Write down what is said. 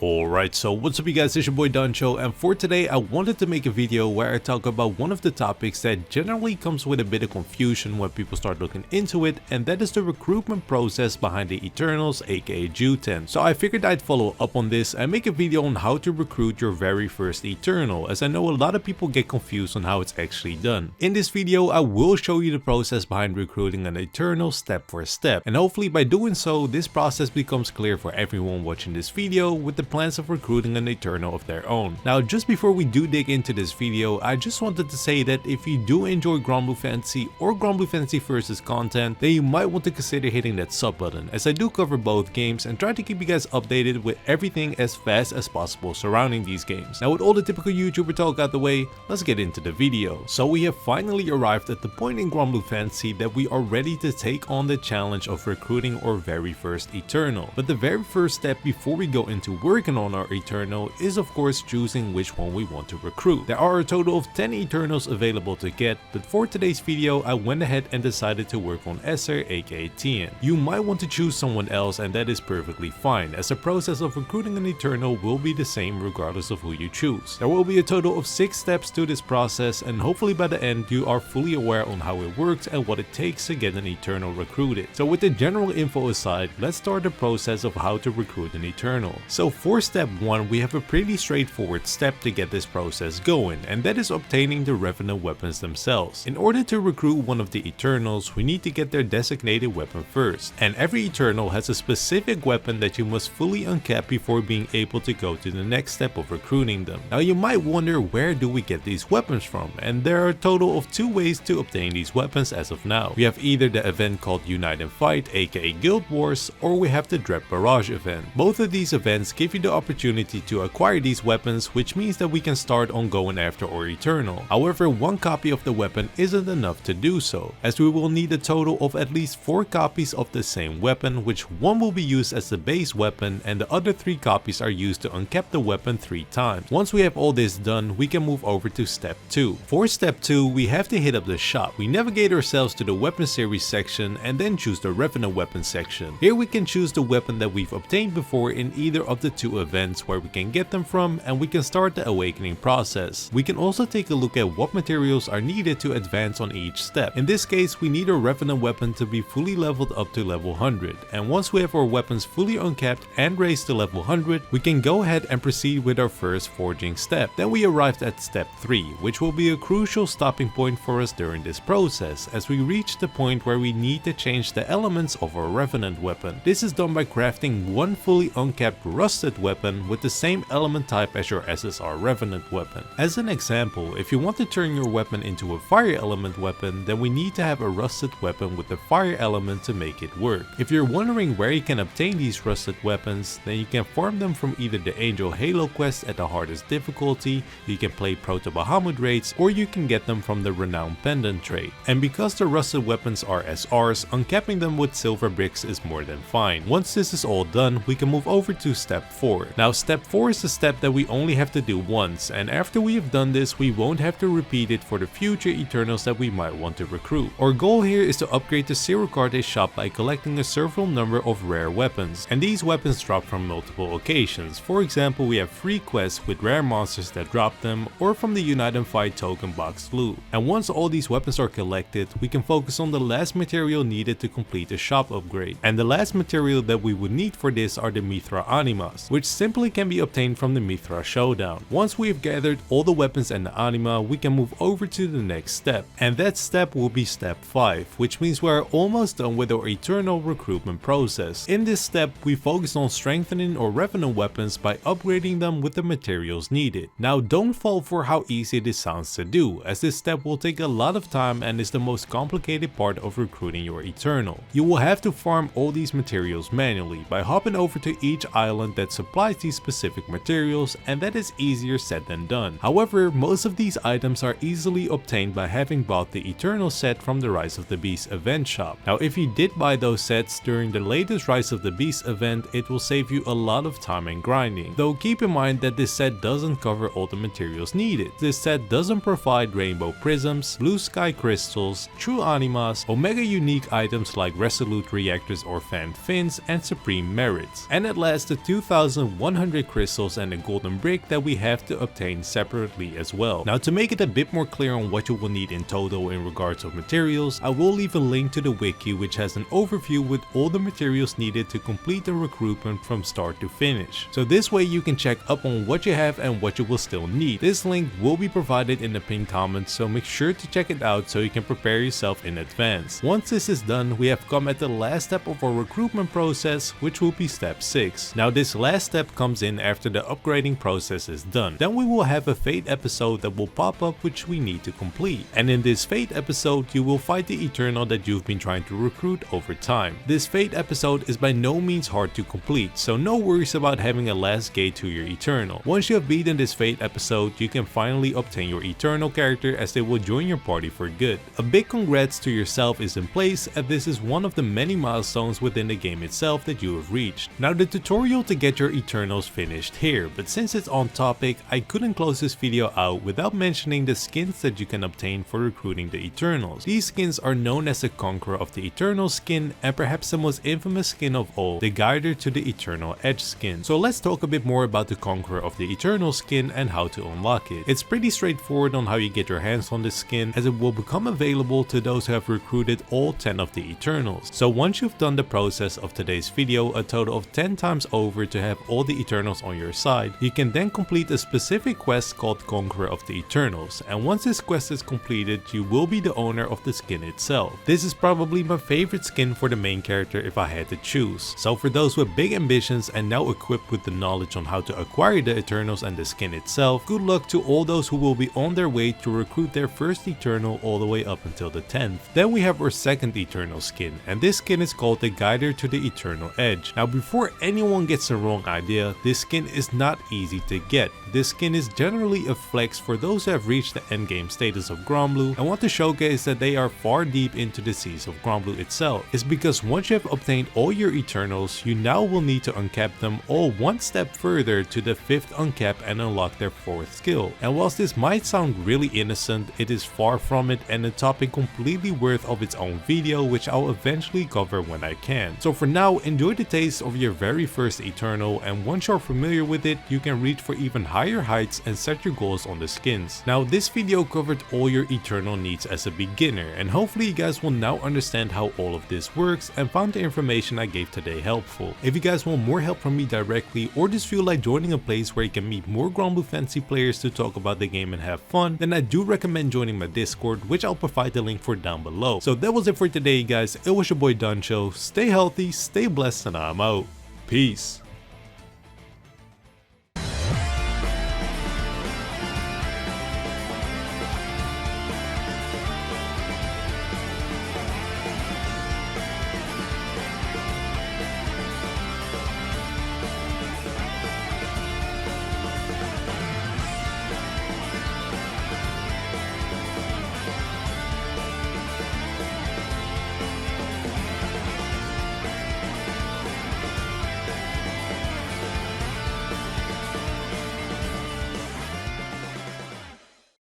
Alright, so what's up you guys, it's your boy Danchou, and for today I wanted to make a video where I talk about one of the topics that generally comes with a bit of confusion when people start looking into it, and that is the recruitment process behind the Eternals, aka Ju-10. So I figured I'd follow up on this and make a video on how to recruit your very first Eternal, as I know a lot of people get confused on how it's actually done. In this video I will show you the process behind recruiting an Eternal step for step, and hopefully by doing so this process becomes clear for everyone watching this video with the plans of recruiting an Eternal of their own. Now just before we do dig into this video, I just wanted to say that if you do enjoy Granblue Fantasy or Granblue Fantasy Versus content, then you might want to consider hitting that sub button, as I do cover both games and try to keep you guys updated with everything as fast as possible surrounding these games. Now with all the typical YouTuber talk out the way, let's get into the video. So we have finally arrived at the point in Granblue Fantasy that we are ready to take on the challenge of recruiting our very first Eternal. But the very first step before we go into working on our Eternal is of course choosing which one we want to recruit. There are a total of 10 Eternals available to get, but for today's video I went ahead and decided to work on Esser aka Tien. You might want to choose someone else, and that is perfectly fine, as the process of recruiting an Eternal will be the same regardless of who you choose. There will be a total of 6 steps to this process, and hopefully by the end you are fully aware on how it works and what it takes to get an Eternal recruited. So with the general info aside, let's start the process of how to recruit an Eternal. So for step 1 we have a pretty straightforward step to get this process going, and that is obtaining the revenant weapons themselves. In order to recruit one of the Eternals, we need to get their designated weapon first, and every Eternal has a specific weapon that you must fully uncap before being able to go to the next step of recruiting them. Now you might wonder, where do we get these weapons from, and there are a total of 2 ways to obtain these weapons as of now. We have either the event called Unite and Fight aka Guild Wars, or we have the Dread Barrage event. Both of these events give you the opportunity to acquire these weapons, which means that we can start on going after our Eternal. However, one copy of the weapon isn't enough to do so, as we will need a total of at least 4 copies of the same weapon, which one will be used as the base weapon and the other 3 copies are used to uncap the weapon 3 times. Once we have all this done, we can move over to step 2. For step 2, we have to hit up the shop. We navigate ourselves to the weapon series section and then choose the revenant weapon section. Here we can choose the weapon that we've obtained before in either of the 2 events where we can get them from, and we can start the awakening process. We can also take a look at what materials are needed to advance on each step. In this case, we need our revenant weapon to be fully leveled up to level 100, and once we have our weapons fully uncapped and raised to level 100, we can go ahead and proceed with our first forging step. Then we arrived at step 3, which will be a crucial stopping point for us during this process, as we reach the point where we need to change the elements of our revenant weapon. This is done by crafting one fully uncapped rusted weapon with the same element type as your SSR revenant weapon. As an example, if you want to turn your weapon into a fire element weapon, then we need to have a rusted weapon with the fire element to make it work. If you're wondering where you can obtain these rusted weapons, then you can farm them from either the Angel Halo quest at the hardest difficulty, you can play Proto Bahamut raids, or you can get them from the Renowned Pendant trade. And because the rusted weapons are SRs, uncapping them with silver bricks is more than fine. Once this is all done, we can move over to step 4. Now step 4 is the step that we only have to do once, and after we have done this we won't have to repeat it for the future Eternals that we might want to recruit. Our goal here is to upgrade the Zero Carte shop by collecting a several number of rare weapons, and these weapons drop from multiple occasions. For example, we have free quests with rare monsters that drop them, or from the Unite and Fight token box loot. And once all these weapons are collected, we can focus on the last material needed to complete the shop upgrade. And the last material that we would need for this are the Mithra Animas, which simply can be obtained from the Mithra Showdown. Once we have gathered all the weapons and the anima, we can move over to the next step, and that step will be step 5, which means we are almost done with our Eternal recruitment process. In this step, we focus on strengthening our revenant weapons by upgrading them with the materials needed. Now don't fall for how easy this sounds to do, as this step will take a lot of time and is the most complicated part of recruiting your Eternal. You will have to farm all these materials manually by hopping over to each island that supplies these specific materials, and that is easier said than done. However, most of these items are easily obtained by having bought the Eternal set from the Rise of the Beast event shop. Now if you did buy those sets during the latest Rise of the Beast event, it will save you a lot of time and grinding. Though keep in mind that this set doesn't cover all the materials needed. This set doesn't provide rainbow prisms, blue sky crystals, true animas, omega unique items like resolute reactors or fan fins, and supreme merits. And at last, the 2000 1100 crystals and a golden brick that we have to obtain separately as well. Now, to make it a bit more clear on what you will need in total in regards of materials, I will leave a link to the wiki which has an overview with all the materials needed to complete the recruitment from start to finish. So this way you can check up on what you have and what you will still need. This link will be provided in the pinned comments, so make sure to check it out so you can prepare yourself in advance. Once this is done, we have come at the last step of our recruitment process, which will be step 6. Now this last step comes in after the upgrading process is done. Then we will have a fate episode that will pop up which we need to complete. And in this fate episode you will fight the Eternal that you've been trying to recruit over time. This fate episode is by no means hard to complete, so no worries about having a last gate to your Eternal. Once you have beaten this fate episode, you can finally obtain your Eternal character as they will join your party for good. A big congrats to yourself is in place, as this is one of the many milestones within the game itself that you have reached. Now the tutorial to get your Eternals finished here, but since it's on topic, I couldn't close this video out without mentioning the skins that you can obtain for recruiting the Eternals. These skins are known as the Conqueror of the Eternal skin, and perhaps the most infamous skin of all, the Guider to the Eternal Edge skin. So let's talk a bit more about the Conqueror of the Eternal skin and how to unlock it. It's pretty straightforward on how you get your hands on this skin, as it will become available to those who have recruited all 10 of the Eternals. So once you've done the process of today's video a total of 10 times over to have all the Eternals on your side, you can then complete a specific quest called Conqueror of the Eternals, and once this quest is completed, you will be the owner of the skin itself. This is probably my favorite skin for the main character if I had to choose. So for those with big ambitions and now equipped with the knowledge on how to acquire the Eternals and the skin itself, good luck to all those who will be on their way to recruit their first Eternal all the way up until the 10th. Then we have our second Eternal skin, and this skin is called the Guider to the Eternal Edge. Now before anyone gets the wrong idea, this skin is not easy to get. This skin is generally a flex for those who have reached the endgame status of Granblue and want to showcase that they are far deep into the seas of Granblue itself. It's because once you have obtained all your Eternals, you now will need to uncap them all one step further to the 5th uncap and unlock their 4th skill. And whilst this might sound really innocent, it is far from it and a topic completely worth of its own video, which I'll eventually cover when I can. So for now, enjoy the taste of your very first Eternal, and once you're familiar with it, you can reach for even higher heights and set your goals on the skins. Now this video covered all your Eternal needs as a beginner, and hopefully you guys will now understand how all of this works and found the information I gave today helpful. If you guys want more help from me directly, or just feel like joining a place where you can meet more Granblue Fantasy players to talk about the game and have fun, then I do recommend joining my Discord, which I'll provide the link for down below. So that was it for today guys, it was your boy Danchou, stay healthy, stay blessed, and I'm out. Peace.